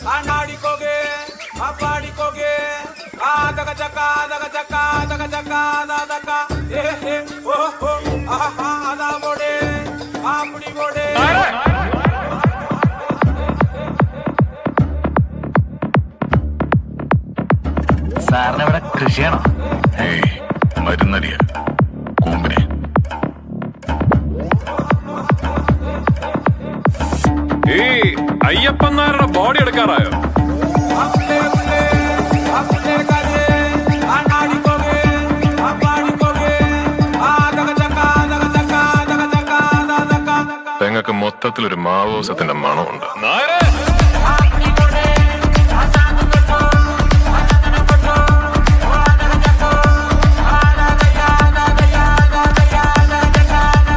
Anadikoge, Apadikoge, Adaka Chaka, Adaka Chaka, Adaka Chaka, Adaka, oh, oh, aha, Adabode, Apudi Bode. സാറിന് ഇവിടെ കൃഷിയാണോ? മരുന്നടിയ കൂമ്പിനെ. ഈ അയ്യപ്പൻ നായരുടെ body എടുക്കാറായോ? പെങ്ങൾക്ക് മൊത്തത്തിലൊരു മാവോസത്തിന്റെ മണമുണ്ട്. നായരെ